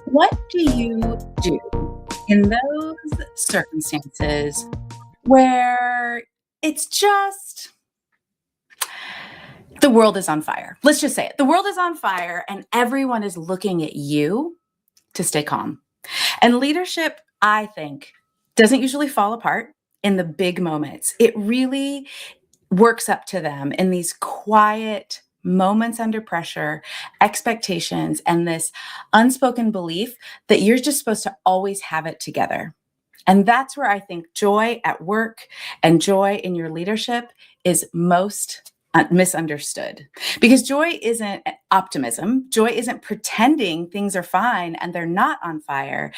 What do you do in those circumstances where it's just the world is on fire? Let's just say it. The world is on fire and everyone is looking at you to stay calm. And leadership, I think, doesn't usually fall apart in the big moments. It really works up to them in these quiet moments under pressure, expectations, and this unspoken belief that you're just supposed to always have it together. And that's where I think joy at work and joy in your leadership is most misunderstood. Because joy isn't optimism. Joy isn't pretending things are fine and they're not on fire.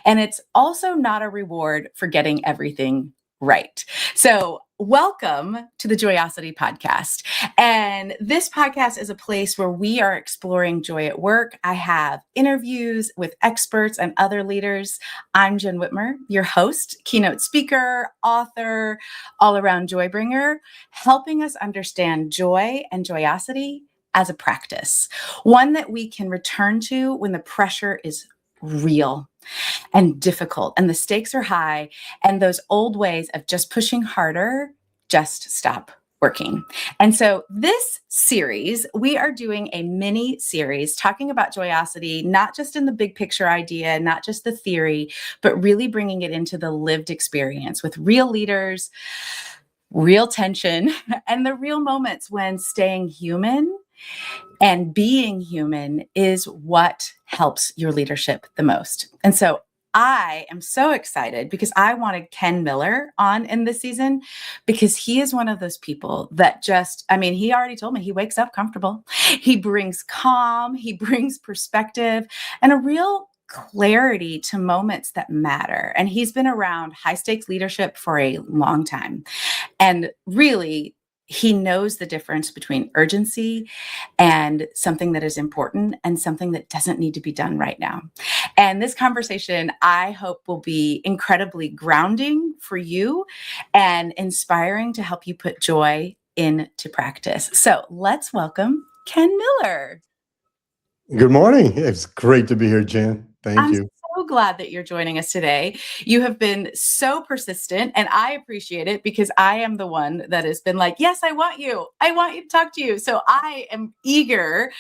And it's also not a reward for getting everything right. So welcome to the Joyosity Podcast. And this podcast is a place where we are exploring joy at work. I have interviews with experts and other leaders. I'm Jen Whitmer, your host, keynote speaker, author, all-around joy bringer, helping us understand joy and joyosity as a practice, one that we can return to when the pressure is real and difficult and the stakes are high and those old ways of just pushing harder just stop working. And so this series, we are doing a mini series talking about joyosity, not just in the big picture idea, not just the theory, but really bringing it into the lived experience with real leaders, real tension, and the real moments when staying human and being human is what helps your leadership the most. And so I am so excited because I wanted Ken Miller on in this season because he is one of those people that he already told me he wakes up comfortable. He brings calm, he brings perspective and a real clarity to moments that matter. And he's been around high stakes leadership for a long time. And really, he knows the difference between urgency and something that is important and something that doesn't need to be done right now. And this conversation, I hope, will be incredibly grounding for you and inspiring to help you put joy into practice. So let's welcome Ken Miller. Good morning. It's great to be here, Jen. Thank you. I'm so glad that you're joining us today. You have been so persistent and I appreciate it because I am the one that has been like, yes, I want you to talk to you. So I am eager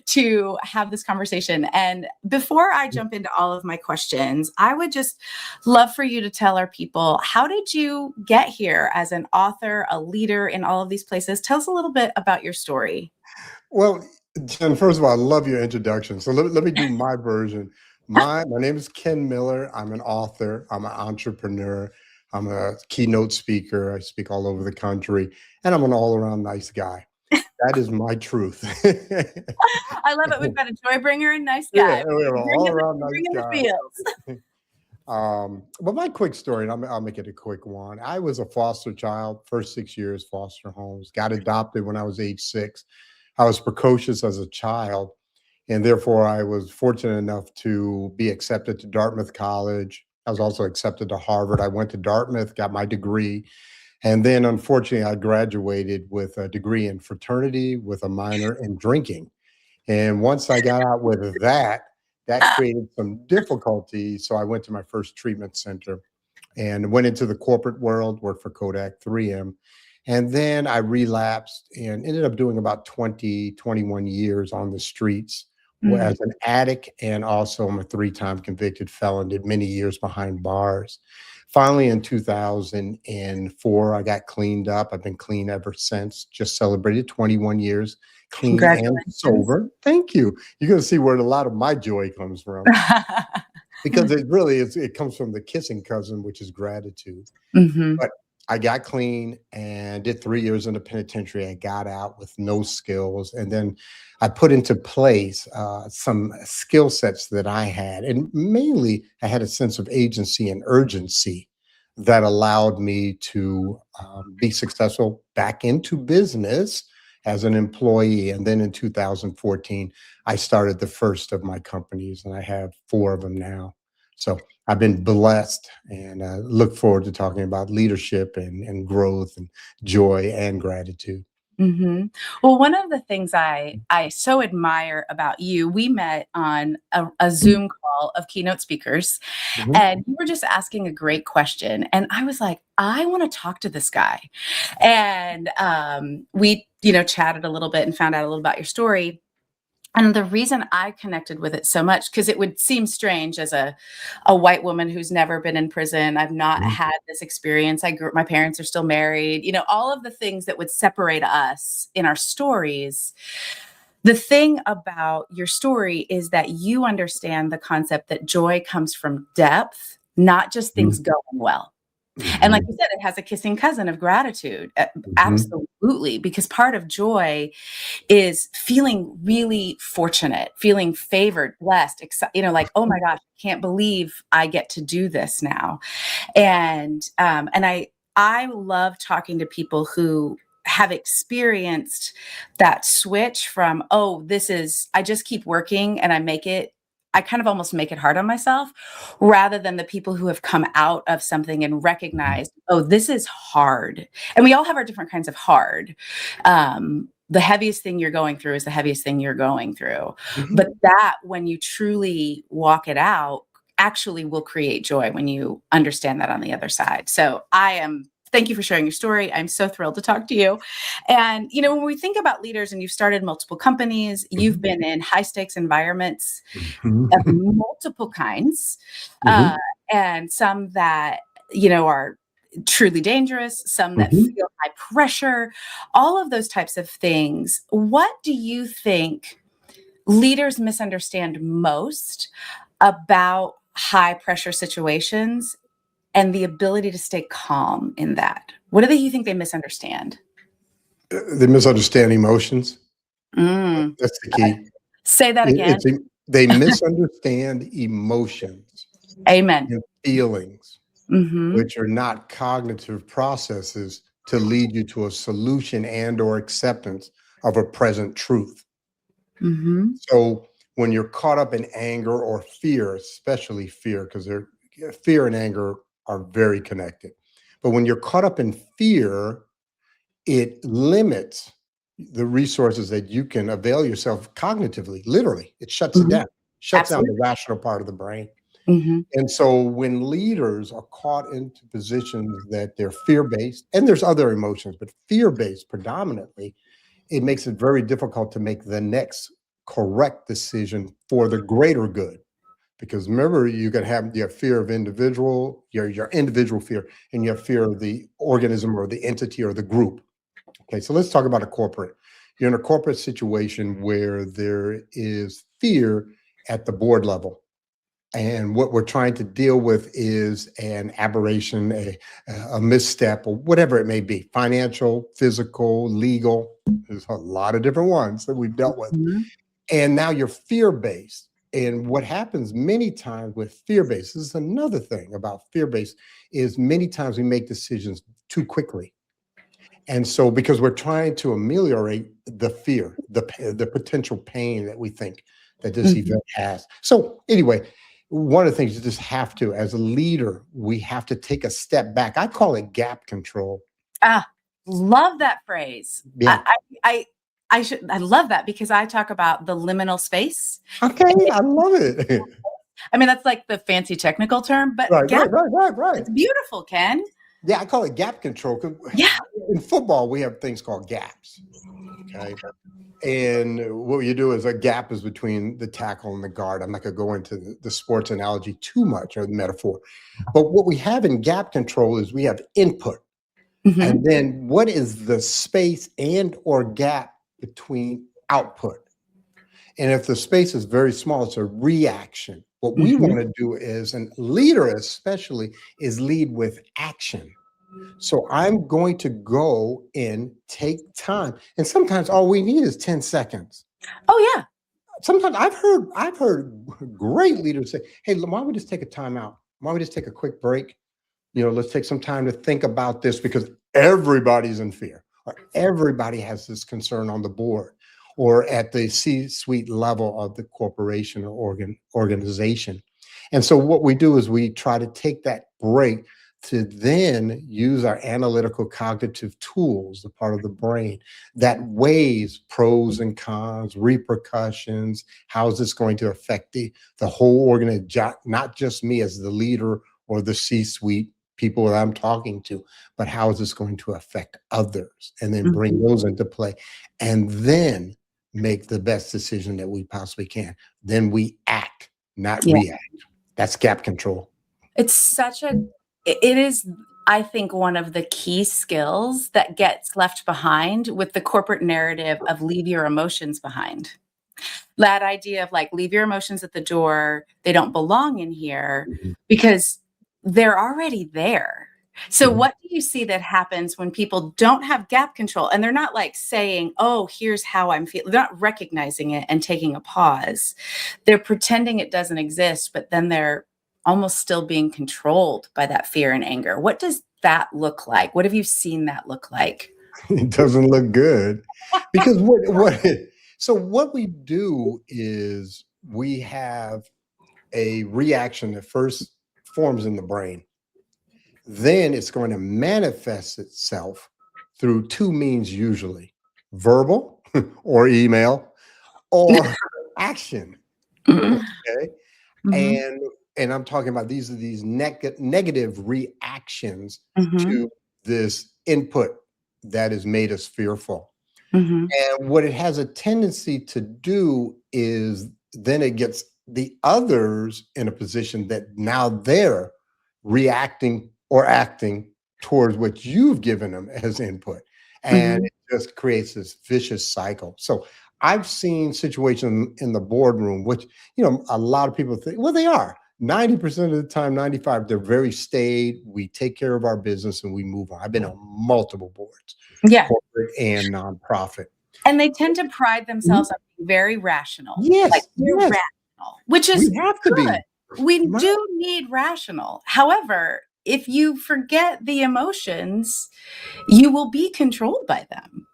to have this conversation. And before I jump into all of my questions, I would just love for you to tell our people, how did you get here as an author, a leader in all of these places? Tell us a little bit about your story. Well, Jen, first of all, I love your introduction. So let me do my version. My name is Ken Miller. I'm an author. I'm an entrepreneur. I'm a keynote speaker. I speak all over the country. And I'm an all-around nice guy. That is my truth. I love it. We've got a joy bringer and nice guy. Yeah, we have an all-around nice guy. Feels. But my quick story, and I'll make it a quick one. I was a foster child, first 6 years, foster homes, got adopted when I was age 6. I was precocious as a child, and therefore I was fortunate enough to be accepted to Dartmouth College. I was also accepted to Harvard. I went to Dartmouth, got my degree, and then unfortunately I graduated with a degree in fraternity with a minor in drinking. And once I got out with that created some difficulty. So I went to my first treatment center and went into the corporate world, worked for Kodak 3M. And then I relapsed and ended up doing about 21 years on the streets as an addict. And also I'm a 3-time convicted felon, did many years behind bars. Finally, in 2004, I got cleaned up. I've been clean ever since, just celebrated 21 years clean and sober. Thank you. You're going to see where a lot of my joy comes from. Because it really is, it comes from the kissing cousin, which is gratitude. But I got clean and did 3 years in the penitentiary. I got out with no skills. And then I put into place some skill sets that I had. And mainly, I had a sense of agency and urgency that allowed me to be successful back into business as an employee. And then in 2014, I started the first of my companies, and I have 4 of them now. So I've been blessed, and look forward to talking about leadership and growth and joy and gratitude. Mhm. Well, one of the things I so admire about you, we met on a Zoom call of keynote speakers, Mhm. and you were just asking a great question, and I was like, "I wanna talk to this guy." And, we, chatted a little bit and found out a little about your story. And the reason I connected with it so much, because it would seem strange as a white woman who's never been in prison. I've not Mhm. had this experience. My parents are still married, all of the things that would separate us in our stories. The thing about your story is that you understand the concept that joy comes from depth, not just things Mhm. going well. And like Mhm. you said, it has a kissing cousin of gratitude. Mhm. Absolutely, because part of joy is feeling really fortunate, feeling favored, blessed, like, "Oh my gosh, I can't believe I get to do this now." And I love talking to people who have experienced that switch from, "Oh, this is I just keep working and I kind of almost make it hard on myself," rather than the people who have come out of something and recognized, "Oh, this is hard." And we all have our different kinds of hard. The heaviest thing you're going through is the heaviest thing you're going through. But Mhm. that, when you truly walk it out, actually will create joy when you understand that on the other side. So thank you for sharing your story. I'm so thrilled to talk to you. And, when we think about leaders, and you've started multiple companies, you've Mhm. been in high stakes environments of Mhm. multiple kinds, uh, Mhm. and some that, are truly dangerous, some that Mhm. feel high pressure, all of those types of things. What do you think leaders misunderstand most about high pressure situations and the ability to stay calm in that? What do you think they misunderstand? They misunderstand emotions. Mm. That's the key. Say that again. They misunderstand emotions Amen. and feelings, Mhm. which are not cognitive processes to lead you to a solution and or acceptance of a present truth. Mhm. So when you're caught up in anger or fear, especially fear, because they're fear and anger are very connected. But when you're caught up in fear, it limits the resources that you can avail yourself cognitively. Literally, it shuts it Mhm. down, shuts down the Absolutely. rational part of the brain. Mhm. And so when leaders are caught into positions that they're fear-based, and there's other emotions, but fear-based predominantly, it makes it very difficult to make the next correct decision for the greater good. Because remember, you can have your fear of your individual fear, and you have fear of the organism or the entity or the group. Okay, so let's talk about a corporate. You're in a corporate situation where there is fear at the board level. And what we're trying to deal with is an aberration, a misstep, or whatever it may be, financial, physical, legal. There's a lot of different ones that we've dealt with. Mhm. And now you're fear based. And what happens many times with fear based, this is another thing about fear based, is many times we make decisions too quickly. And so, because we're trying to ameliorate the fear, the potential pain that we think that this Mhm. event has. So, anyway, one of the things you just have to, as a leader, we have to take a step back. I call it gap control. Ah, love that phrase. Yeah. I love that, because I talk about the liminal space. Okay. I love it. I mean, that's like the fancy technical term, but Right. gap, Right. Right. Right. Right. it's beautiful, Ken. Yeah. I call it gap control. 'Cause Yeah. in football, we have things called gaps. Okay. And what you do is a gap is between the tackle and the guard. I'm not going to go into the sports analogy too much or the metaphor. But what we have in gap control is we have input. And Mhm. then what is the space and or gap between output? And if the space is very small, it's a reaction. What we Mhm. want to do is, and leader especially, is lead with action. So I'm going to go and take time. And sometimes all we need is 10 seconds. Oh, yeah. Sometimes I've heard great leaders say, "Hey, why don't we just take a time out? Why don't we just take a quick break? Let's take some time to think about this because everybody's in fear, or everybody has this concern on the board, or at the C-suite level of the corporation or organization." And so what we do is we try to take that break to then use our analytical cognitive tools, the part of the brain that weighs pros and cons, repercussions. How is this going to affect the whole organization, not just me as the leader or the C-suite people that I'm talking to, but how is this going to affect others? And then bring Mhm. those into play and then make the best decision that we possibly can. Then we act, not Yeah. react. That's gap control. It's such a it is, I think, one of the key skills that gets left behind with the corporate narrative of leave your emotions behind. That idea of like, leave your emotions at the door, they don't belong in here Mhm. because they're already there. So, Mhm. what do you see that happens when people don't have gap control and they're not like saying, oh, here's how I'm feeling? They're not recognizing it and taking a pause. They're pretending it doesn't exist, but then they're almost still being controlled by that fear and anger. What does that look like? What have you seen that look like? It doesn't look good because so what we do is we have a reaction that first forms in the brain. Then it's going to manifest itself through two means, usually verbal or email or action. Mhm. Okay. Mhm. And I'm talking about these are these negative reactions Mhm. to this input that has made us fearful. Mhm. And what it has a tendency to do is then it gets the others in a position that now they're reacting or acting towards what you've given them as input. And Mhm. it just creates this vicious cycle. So I've seen situations in the boardroom, which, a lot of people think, well, they are. 90% of the time, 95, they're very staid. We take care of our business and we move on. I've been on multiple boards, Yeah. corporate and nonprofit. And they tend to pride Mhm. themselves on being very rational, like Yes, we're yes, rational, which we is have to good. be. We Right. do need rational. However, if you forget the emotions, you will be controlled by them.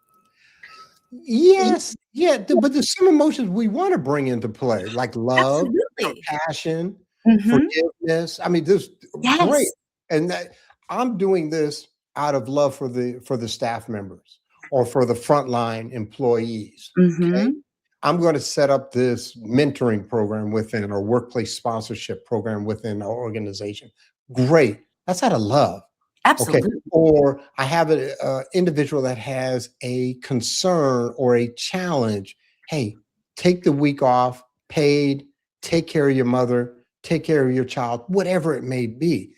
Yes, yeah, but there's some emotions we wanna bring into play, like love, Absolutely. compassion, Mhm. forgiveness. I mean, there's great, Yes. and that I'm doing this out of love for the staff members or for the frontline employees, okay? Mhm. I'm gonna set up this mentoring program within or workplace sponsorship program within our organization. Great. That's out of love. Okay. Absolutely. Or I have an individual that has a concern or a challenge. Hey, take the week off, paid, take care of your mother, take care of your child, whatever it may be.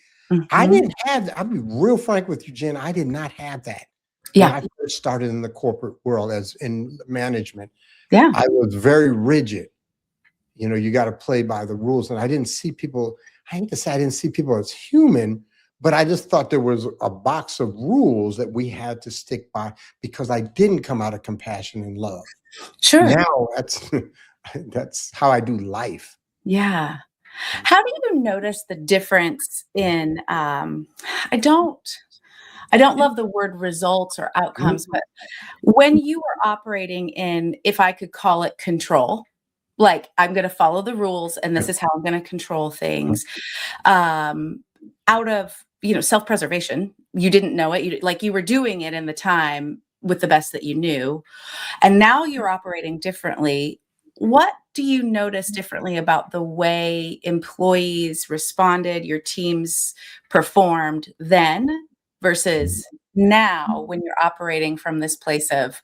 I Mhm. didn't have that. I'll be real frank with you, Jen. I did not have that when Yeah. I first started in the corporate world as in management. Yeah. I was very rigid. You got to play by the rules. And I didn't see people, I hate to say I didn't see people as human, but I just thought there was a box of rules that we had to stick by because I didn't come out of compassion and love. Sure. Now that's that's how I do life. Yeah. How do you notice the difference in, I don't I don't love the word results or outcomes, Mhm. but when you are operating in, if I could call it control, like I'm going to follow the rules and this is how I'm going to control things, um, out of, self-preservation, you didn't know it. Like you were doing it in the time with the best that you knew. And now you're operating differently. What do you notice differently about the way employees responded, your teams performed then versus now when you're operating from this place of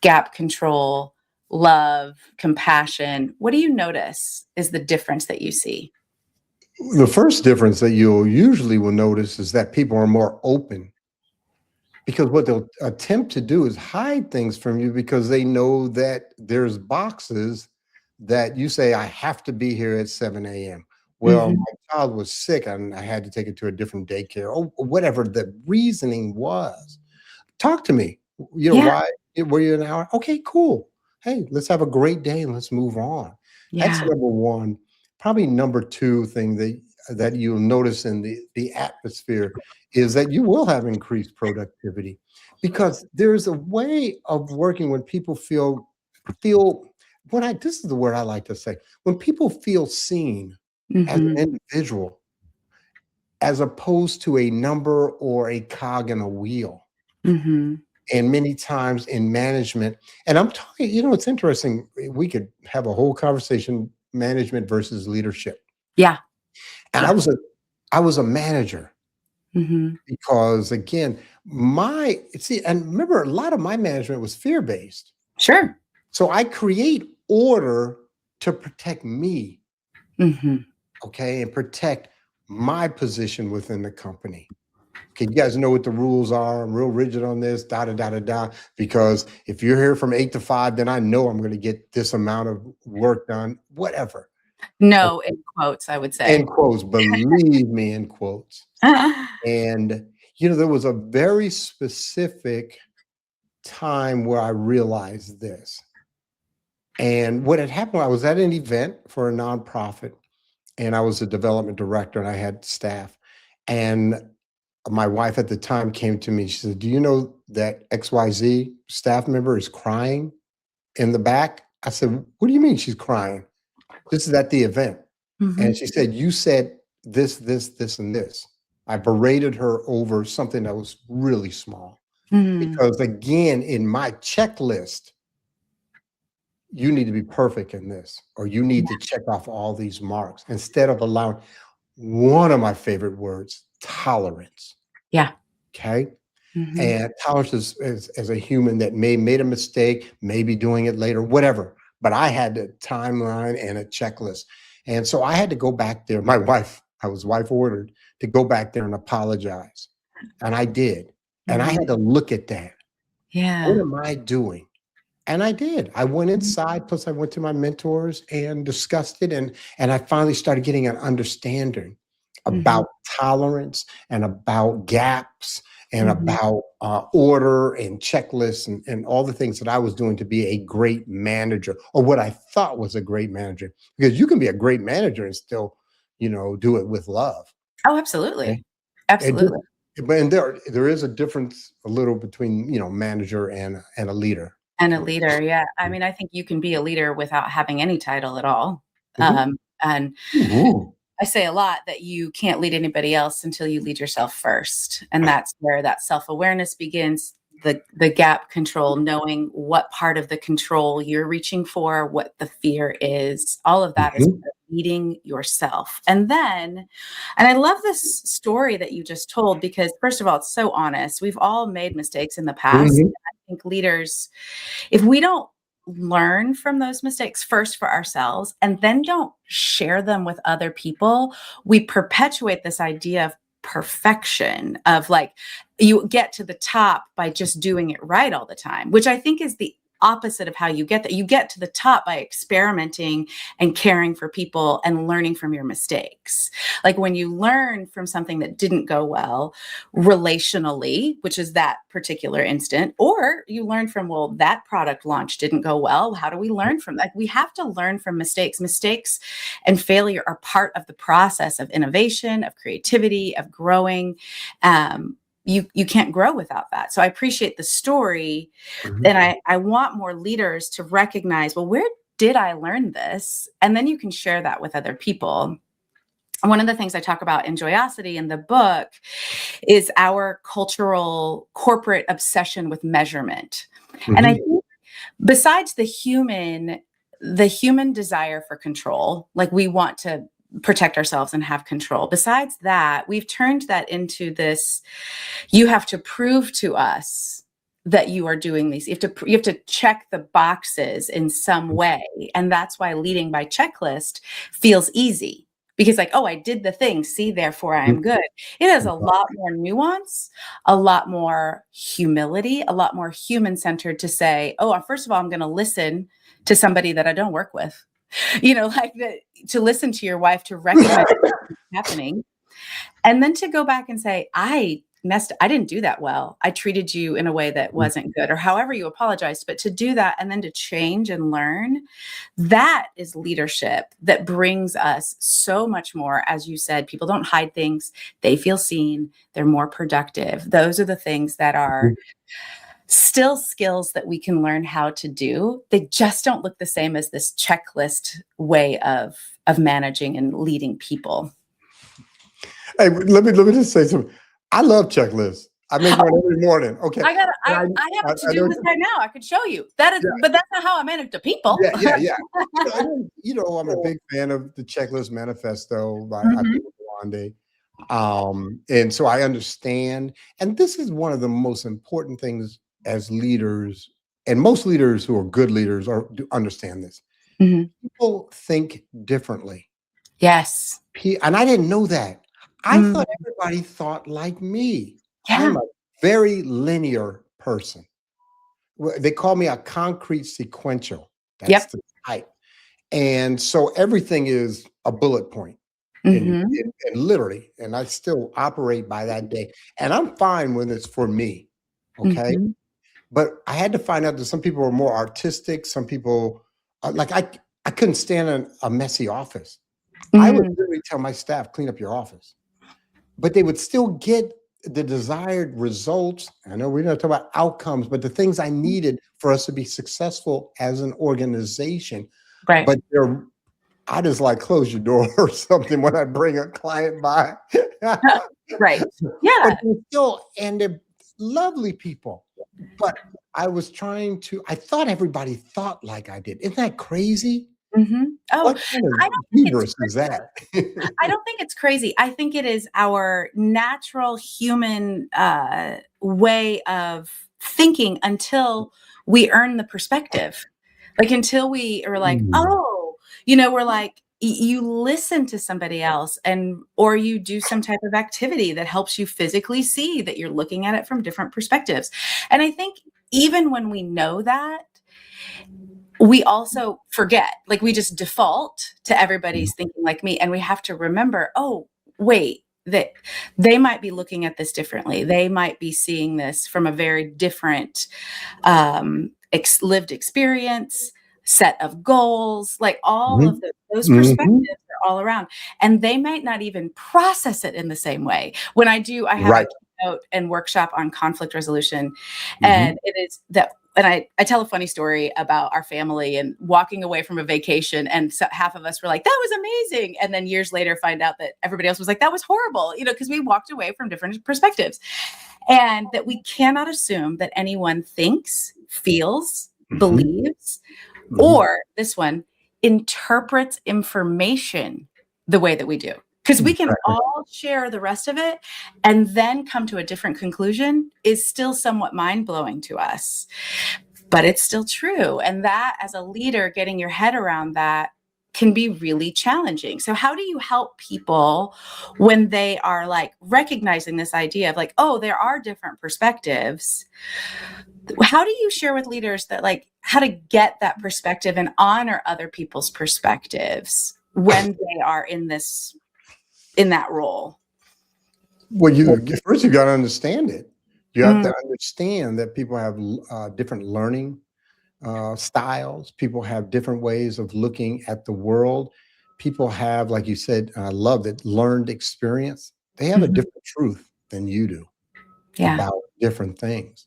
gap control, love, compassion? What do you notice is the difference that you see? The first difference that you'll usually will notice is that people are more open because what they'll attempt to do is hide things from you because they know that there's boxes that you say, I have to be here at 7 a.m. Well, Mhm. my child was sick and I had to take it to a different daycare or whatever the reasoning was. Talk to me. Yeah, Why were you an hour? Okay, cool. Hey, let's have a great day and let's move on. That's yeah. number one. Probably number two thing that you'll notice in the atmosphere is that you will have increased productivity because there's a way of working when people feel when I this is the word I like to say when people feel seen as Mhm. an individual, as opposed to a number or a cog in a wheel. Mhm. And many times in management, and I'm talking, it's interesting. We could have a whole conversation, management versus leadership. Yeah. And Yeah. I was a manager Mhm. because again, and remember, a lot of my management was fear-based. Sure. So I create order to protect me, Mhm. okay, and protect my position within the company. Okay, you guys know what the rules are. I'm real rigid on this, da da da da da. Because if you're here from 8 to 5, then I know I'm going to get this amount of work done, whatever. No, in quotes, I would In say. quotes, believe me, in quotes. And there was a very specific time where I realized this. And what had happened, I was at an event for a nonprofit, and I was a development director, and I had staff. And my wife at the time came to me. She said, "Do you know that XYZ staff member is crying in the back?" I said, "What do you mean she's crying? This is at the event." And Mhm. she said, "You said this, this, this, and this." I berated her over something that was really small. Mhm. Because again, in my checklist, you need to be perfect in this, or you need to check off all these marks instead of allowing one of my favorite words, tolerance. Yeah. Okay. Mhm. And tolerance is as a human that made a mistake, maybe doing it later, whatever. But I had a timeline and a checklist. And so I had to go back there. I was wife ordered to go back there and apologize. And I did. And I Mhm. had to look at that. What Yeah. am I doing? And I did. I went inside, plus I went to my mentors and discussed it. And I finally started getting an understanding Mhm. about tolerance and about gaps and Mhm. about order and checklists and all the things that I was doing to be a great manager, or what I thought was a great manager. Because you can be a great manager and still, do it with love. Oh, Okay. absolutely. And Absolutely. there is a difference a little between, manager and a leader. And a Okay. leader, yeah. I mean, I think you can be a leader without having any title at all. Mhm. And Ooh. I say a lot that you can't lead anybody else until you lead yourself first. And that's where that self-awareness begins, the gap control, knowing what part of the control you're reaching for, what the fear is. All of that is Mhm. leading yourself. And I love this story that you just told because first of all, it's so honest. We've all made mistakes in the past. Mhm. I think leaders, if we don't learn from those mistakes first for ourselves and then don't share them with other people, we perpetuate this idea of perfection, of like you get to the top by just doing it right all the time, which I think is the opposite of how you get that. You get to the top by experimenting and caring for people and learning from your mistakes. Like when you learn from something that didn't go well, relationally, which is that particular instant, or you learn from, well, that product launch didn't go well. How do we learn from that? We have to learn from mistakes. Mistakes and failure are part of the process of innovation, of creativity, of growing. You can't grow without that. So I appreciate the story. Mhm. And I want more leaders to recognize, well, where did I learn this? And then you can share that with other people. One of the things I talk about in Joyosity in the book is our cultural corporate obsession with measurement. And I Mhm. think besides the human desire for control, like we want to protect ourselves and have control. Besides that, we've turned that into this, you have to prove to us that you are doing these. You have to check the boxes in some way. And that's why leading by checklist feels easy. Because like, oh, I did the thing. See, therefore I am Mhm. good. It has a lot more nuance, a lot more humility, a lot more human centered to say, oh, first of all, I'm going to listen to somebody that I don't work with, like to listen to your wife, to recognize what's happening. And then to go back and say, I didn't do that well. I treated you in a way that wasn't good, or however you apologized. But to do that and then to change and learn, that is leadership that brings us so much more. As you said, people don't hide things, they feel seen, they're more productive. Those are the things that are still skills that we can learn how to do. They just don't look the same as this checklist way of managing and leading people. Hey, let me just say something. I love checklists. I make one every morning. Okay. And I have a I to-do know, list right now. I could show you. That is, yeah, but that's not how I manage the people. yeah. I'm a big fan of the checklist manifesto by I Mhm, think Wande. And so I understand, and this is one of the most important things as leaders, and most leaders who are good leaders are do understand this. mhm. People think differently. Yes. And I didn't know that. I Mm, thought everybody thought like me. I'm yeah. a very linear person. They call me a concrete sequential. That's Yep. the type. And so everything is a bullet point Mhm, and literally, and I still operate by that day. And I'm fine when it's for me. Okay. mhm, But I had to find out that some people are more artistic. Some people, I couldn't stand a messy office. I would mm, literally tell my staff, clean up your office, but they would still get the desired results. I know we're not talking about outcomes, but the things I needed for us to be successful as an organization. right. But I just like close your door or something when I bring a client by. Right. But Yeah. they're still, and they're lovely people. But I thought everybody thought like I did. Isn't that crazy? Mhm. Oh, What kind of I don't think it's hubris is that? I don't think it's crazy. I think it is our natural human way of thinking until we earn the perspective. Like until we are like, Mm. oh, we're like, you listen to somebody else and or you do some type of activity that helps you physically see that you're looking at it from different perspectives. And I think even when we know that, we also forget, like we just default to everybody's thinking like me. And we have to remember, oh, wait, that they might be looking at this differently. They might be seeing this from a very different lived experience, set of goals, like all of Mhm. those perspectives Mhm. are all around. And they might not even process it in the same way. I have a Right. keynote and workshop on conflict resolution. Mhm. And it is that and I tell a funny story about our family and walking away from a vacation. And so half of us were like, that was amazing. And then years later, find out that everybody else was like, that was horrible, because we walked away from different perspectives. And that we cannot assume that anyone thinks, feels, Mhm. believes, Mhm. or this one interprets information the way that we do. Because we can Exactly. all share the rest of it and then come to a different conclusion is still somewhat mind blowing to us, but it's still true. And that, as a leader, getting your head around that can be really challenging. So, how do you help people when they are like recognizing this idea of like, oh, there are different perspectives? How do you share with leaders that like how to get that perspective and honor other people's perspectives when they are in that role? Well, you got to understand it. You have Mm, to understand that people have different learning styles. People have different ways of looking at the world. People have, like you said, and I love it, learned experience. They have a mhm. different truth than you do Yeah. about different things.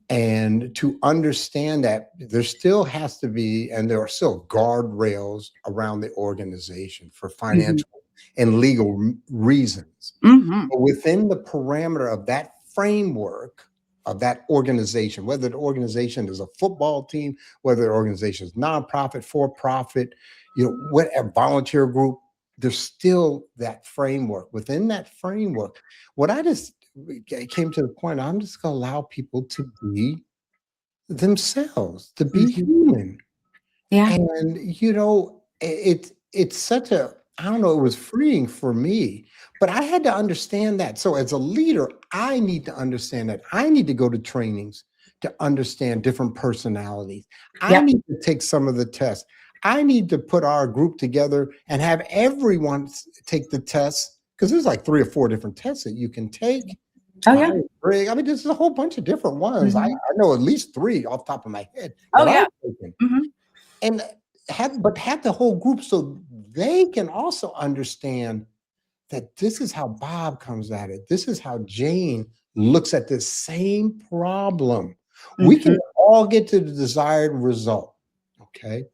And to understand that there still has to be, and there are still guardrails around the organization for Mhm. financial and legal reasons. Mhm. But within the parameter of that framework of that organization, whether the organization is a football team, whether the organization is nonprofit, for profit, what a volunteer group, there's still that framework. Within that framework, what I just came to the point, I'm just going to allow people to be themselves, to be Mhm. human. Yeah. And it's such a, I don't know, it was freeing for me, but I had to understand that. So as a leader, I need to understand that. I need to go to trainings to understand different personalities. I Yep. need to take some of the tests. I need to put our group together and have everyone take the tests, because there's like 3 or 4 different tests that you can take. Oh yeah. Myers-Briggs. I mean, there's a whole bunch of different ones. I Mhm. know at least 3 off the top of my head Oh that I've yeah. taken. Mhm. And have the whole group so they can also understand that this is how Bob comes at it. This is how Jane looks at this same problem. We can Mhm. all get to the desired result, okay,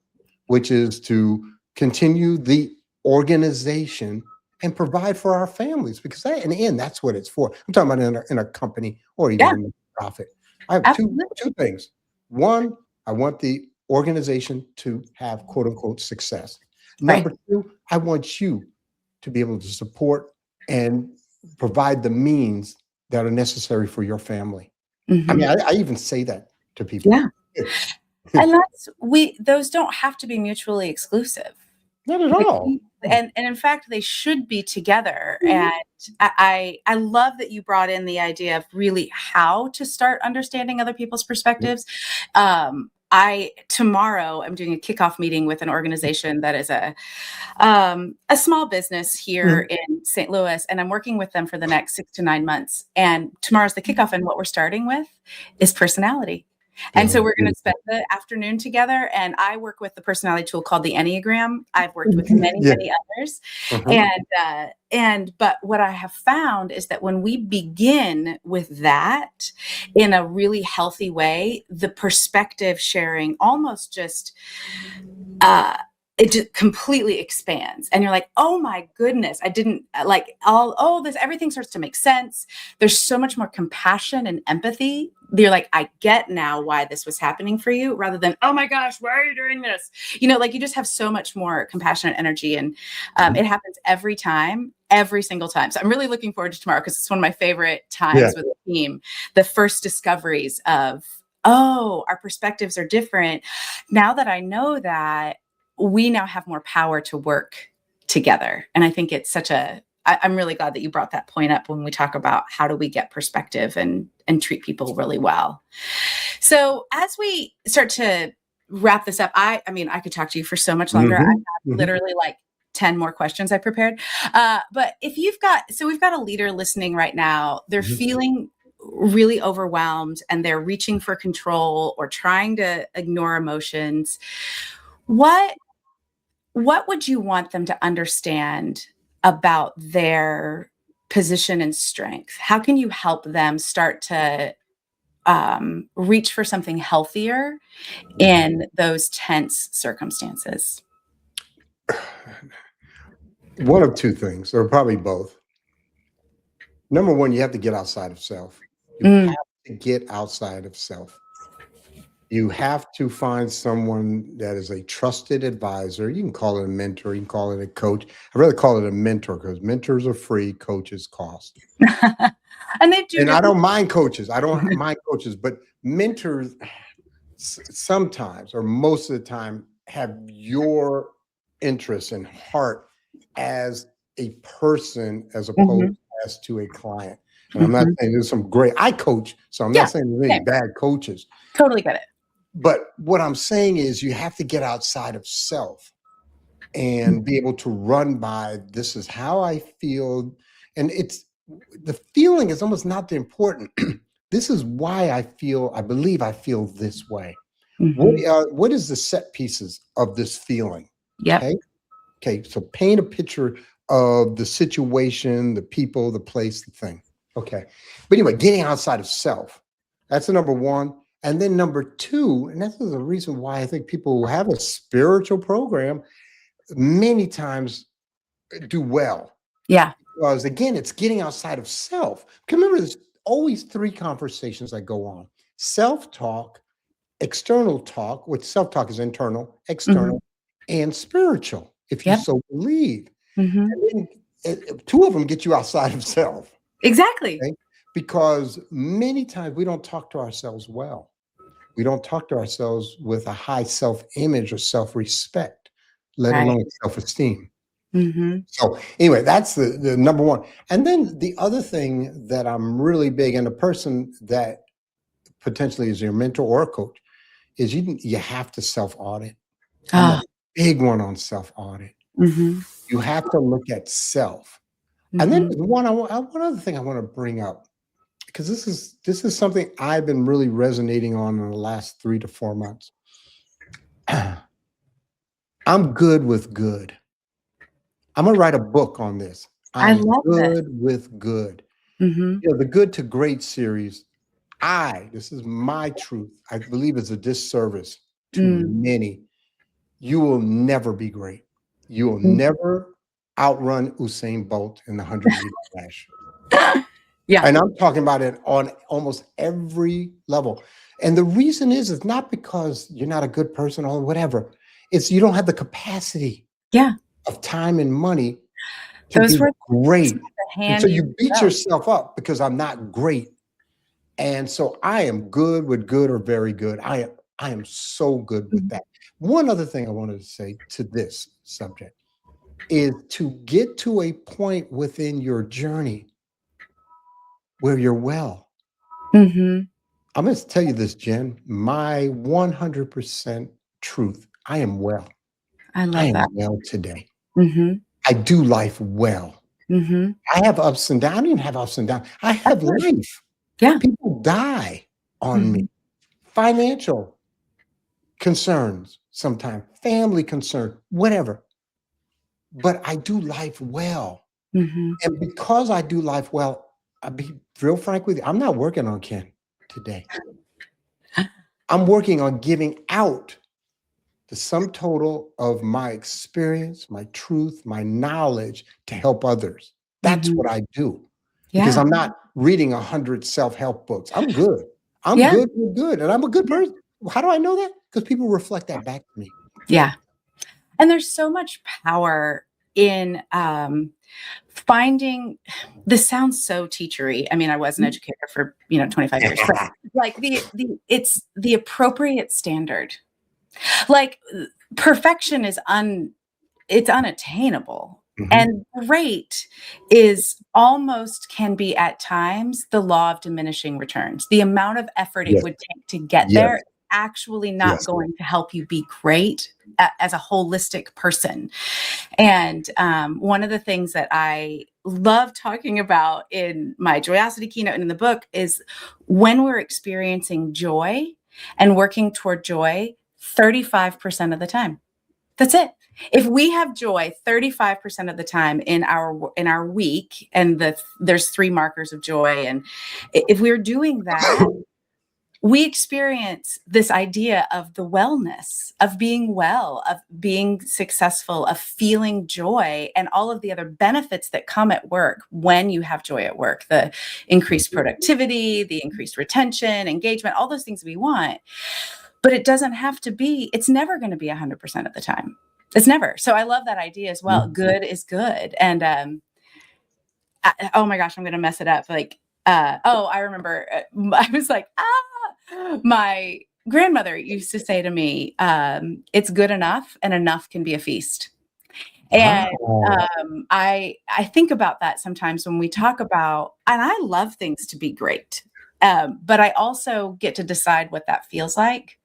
which is to continue the organization and provide for our families because that, in the end, that's what it's for. I'm talking about in a company or even Yeah, in a profit. I have two absolutely. things. One, I want the organization to have quote unquote success. Right. Number two, I want you to be able to support and provide the means that are necessary for your family. I mean, Mhm. I even say that to people. Yeah. And that's those don't have to be mutually exclusive. Not at They all. can and in fact, they should be together, Mhm. and I love that you brought in the idea of really how to start understanding other people's perspectives. I tomorrow am doing a kickoff meeting with an organization that is a small business here Mhm. in St. Louis, and I'm working with them for the next 6 to 9 months, and tomorrow's the kickoff, and what we're starting with is personality. And so Oh, we're gonna spend beautiful. the afternoon together, and I work with the personality tool called the Enneagram. I've worked with many, Yeah. many others, Uh-huh. and but what I have found is that when we begin with that in a really healthy way, the perspective sharing almost just uh it just completely expands and you're like, oh my goodness, I didn't like all oh this everything starts to make sense. There's so much more compassion and empathy. You're like, I get now why this was happening for you, rather than, oh my gosh, why are you doing this? Like you just have so much more compassionate energy, and Mhm. it happens every time, every single time. So I'm really looking forward to tomorrow because it's one of my favorite Yeah. times with the team. The first discoveries of, oh, our perspectives are different. Now that I know that, we now have more power to work together. And I think it's I'm really glad that you brought that point up when we talk about how do we get perspective and treat people really well. So as we start to wrap this up, I mean, I could talk to you for so much longer. I Mhm. have Mhm. literally like 10 more questions I prepared. But if we've got a leader listening right now, they're Mhm. feeling really overwhelmed and they're reaching for control or trying to ignore emotions. What what would you want them to understand about their position and strength? How can you help them start to reach for something healthier Mhm. in those tense circumstances? One of two things, or probably both. Number one, you have to get outside of self. You Mm, have to get outside of self. You have to find someone that is a trusted advisor. You can call it a mentor, you can call it a coach. I'd rather call it a mentor because mentors are free, coaches cost. and they do And I different. don't mind coaches. I don't mind coaches, but mentors sometimes or most of the time have your interest and heart as a person as opposed Mhm, as to a client. And I'm not mhm. saying there's some great I coach, so I'm not Yeah, saying there's any same. bad coaches. Totally get it. But what I'm saying is you have to get outside of self and be able to run by this is how I feel. And it's the feeling is almost not the important. This is why I believe I feel this way. Mhm. What is the set pieces of this feeling? Yep. Okay. Okay. So paint a picture of the situation, the people, the place, the thing. Okay. But anyway, getting outside of self. That's the number one. And then number two, and that's the reason why I think people who have a spiritual program many times do well. Yeah. Because again, it's getting outside of self. Remember, there's always three conversations that go on: self talk, external talk, which self talk is internal, Mhm. external, and spiritual, if you Yep. so believe. Mhm. And then two of them get you outside of self, Exactly. okay? Because many times we don't talk to ourselves well. We don't talk to ourselves with a high self image or self respect, let Right. alone self esteem. Mhm. So anyway, that's the number one. And then the other thing that I'm really big, and a person that potentially is your mentor or a coach, is you have to self audit. I'm a Ah. big one on self audit. Mhm. You have to look at self. And then Mhm. there's one other thing I want to bring up because this is something I've been really resonating on in the last 3 to 4 months. I'm good with good. I'm gonna write a book on this. I I'm love this. good with good. Mhm. The Good to Great series. this is my truth, I believe is a disservice to Mm, many. You will never be great. You will mm. never outrun Usain Bolt in the 100-meter dash. Yeah. And I'm talking about it on almost every level. And the reason is, it's not because you're not a good person or whatever. It's you don't have the capacity Yeah. of time and money to Those be were great. the And so hand you you beat dealt. yourself up because I'm not great. And so I am good with good or very good. I am so good with Mhm. that. One other thing I wanted to say to this subject is to get to a point within your journey where you're well. Mhm. I'm going to tell you this, Jen, my 100% truth. I am well. I I love am that. well today. Mhm. I do life well. Mhm. I have ups and downs. I don't even have ups and downs. I That's have good. life. Yeah. People die on me. Mhm. Financial concerns, sometimes family concern, whatever. But I do life well. Mhm. And because I do life well, I'll be real frank with you, I'm not working on Ken today. I'm working on giving out the sum total of my experience, my truth, my knowledge to help others. That's Mhm. what I do because Yeah. I'm not reading 100 self-help books. I'm good. I'm Yeah. good, good, good. And I'm a good Yeah. person. How do I know that? Because people reflect that back to me. Yeah. And there's so much power in finding this sounds so teachery. I mean, I was an educator for, 25 years, but like it's the appropriate standard. Like perfection is it's unattainable. Mhm. And great is almost can be at times the law of diminishing returns. The amount of effort it Yes, would take to get yes, there actually not yes. going to help you be great as a holistic person. And one of the things that I love talking about in my Joyosity keynote and in the book is when we're experiencing joy and working toward joy 35% of the time. That's it. If we have joy 35% of the time in our week, and there's 3 markers of joy, and if we're doing that, we experience this idea of the wellness, of being well, of being successful, of feeling joy, and all of the other benefits that come at work when you have joy at work, the increased productivity, the increased retention, engagement, all those things we want. But it doesn't have to be, it's never going to be 100% of the time. It's never. So I love that idea as well. Mhm. Good is good. And oh my gosh, I'm going to mess it up. Like, I remember I was like, my grandmother used to say to me, it's good enough and enough can be a feast. And Oh, I think about that sometimes when we talk about, and I love things to be great, but I also get to decide what that feels like.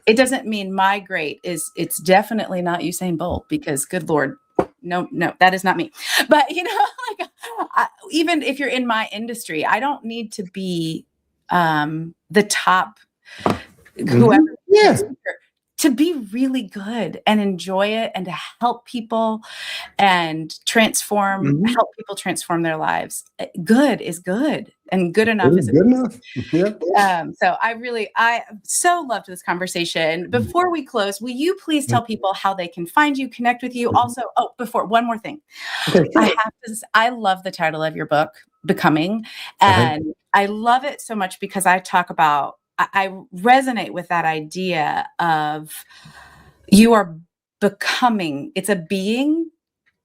It doesn't mean my great it's definitely not Usain Bolt because good Lord, no, that is not me. But like even if you're in my industry, I don't need to be the top whoever mhm. the Yeah. speaker to be really good and enjoy it and to help people and Mhm. help people transform their lives. Good is good and good enough is a Good enough. Yeah. so I so loved this conversation. Before we close, will you please tell people how they can find you, connect with you? Mhm. Also, before one more thing, Okay, I sure. have to. I love the title of your book, Becoming, Uh-huh. and I love it so much because I talk about. I resonate with that idea of you are becoming. It's a being,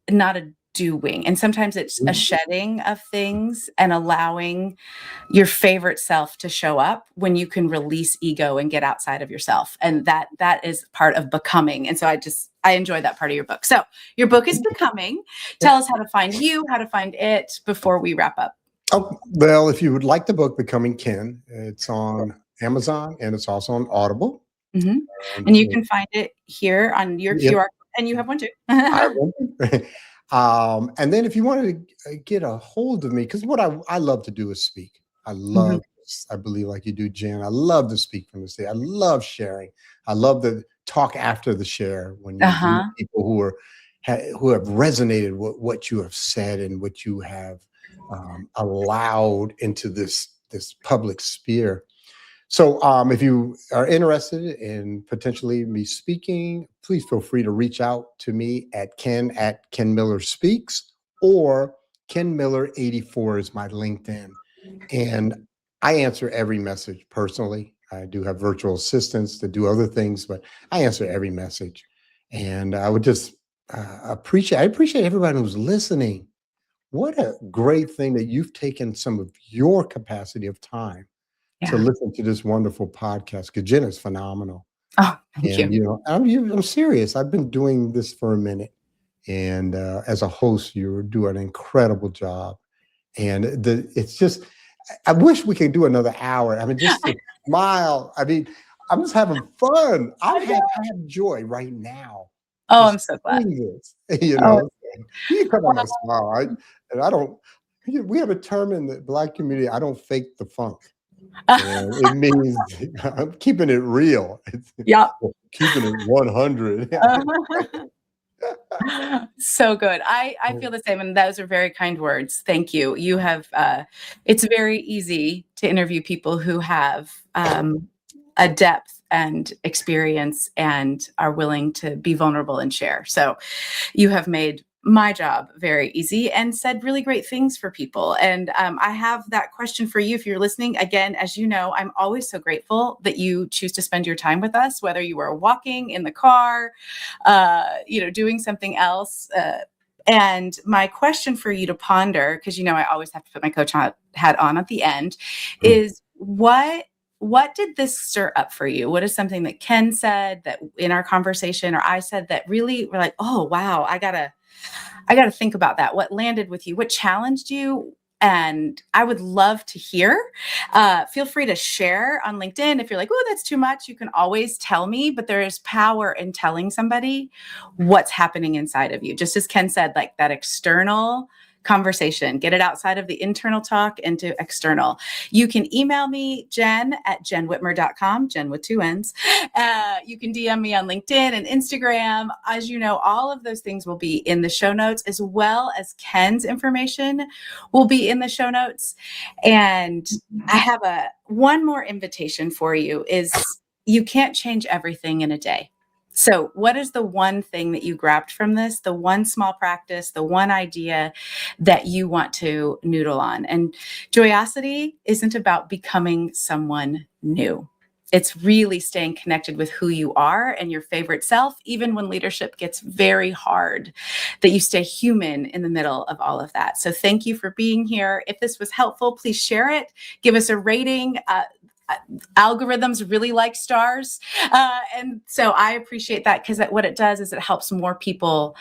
not a doing, and sometimes it's a Mhm. shedding of things and allowing your favorite self to show up when you can release ego and get outside of yourself. And that is part of becoming. And so I enjoy that part of your book. So your book is Becoming. Tell us how to find you, how to find it before we wrap up. Oh, well, if you would like the book Becoming Ken, it's on Amazon and it's also on Audible. Mhm. And you And can find it here on your yep, QR, and you have one too. I will. And then if you wanted to get a hold of me, because what I love to do is speak. I Mhm. love, I believe like you do, Jen. I love to speak from the stage. I love sharing. I love to talk after the share when you meet Uh-huh. people who have resonated with what you have said and what you have allowed into this this public sphere. So if you are interested in potentially me speaking, please feel free to reach out to me at Ken Miller Speaks, or Ken Miller 84 is my LinkedIn. And I answer every message personally. I do have virtual assistants to do other things, but I answer every message. And I would just I appreciate everybody who's listening. What a great thing that you've taken some of your capacity of time to Yeah. listen to this wonderful podcast, because Jenna's phenomenal. Oh, thank And, you. I'm serious. I've been doing this for a minute. And as a host, you do an incredible job. And it's just, I wish we could do another hour. I mean, just to smile. I mean, I'm just having fun. I have joy right now. Oh, Just I'm so glad. doing this, you Oh, know. You can come on my smile. And I don't, we have a term in the Black community, I don't fake the funk. And it means I'm keeping it real. It's yeah. keeping it 100. So good. I feel the same. And those are very kind words. Thank you. You have, it's very easy to interview people who have a depth and experience and are willing to be vulnerable and share. So you have made my job very easy and said really great things for people. And I have that question for you if you're listening. Again, as you know, I'm always so grateful that you choose to spend your time with us, whether you are walking in the car, doing something else. And my question for you to ponder, because I always have to put my coach hat on at the end, is what did this stir up for you? What is something that Ken said that in our conversation, or I said, that really were like, oh, wow, I gotta think about that. What landed with you? What challenged you? And I would love to hear. Feel free to share on LinkedIn. If you're like, oh, that's too much, you can always tell me, but there is power in telling somebody what's happening inside of you. Just as Ken said, like that external conversation, get it outside of the internal talk into external. You can email me, Jen at jenwhitmer.com, Jen with 2 N's. You can DM me on LinkedIn and Instagram. As you know, all of those things will be in the show notes, as well as Ken's information will be in the show notes. And I have one more invitation for you is you can't change everything in a day. So what is the one thing that you grabbed from this, the one small practice, the one idea that you want to noodle on? And joyosity isn't about becoming someone new. It's really staying connected with who you are and your favorite self, even when leadership gets very hard, that you stay human in the middle of all of that. So thank you for being here. If this was helpful, please share it. Give us a rating. Algorithms really like stars. And so I appreciate that, because what it does is it helps more people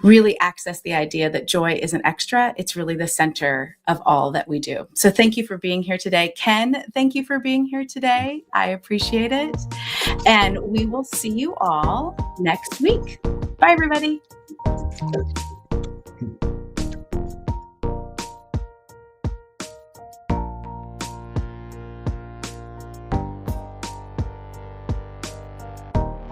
really access the idea that joy isn't extra. It's really the center of all that we do. So thank you for being here today. Ken, thank you for being here today. I appreciate it. And we will see you all next week. Bye, everybody.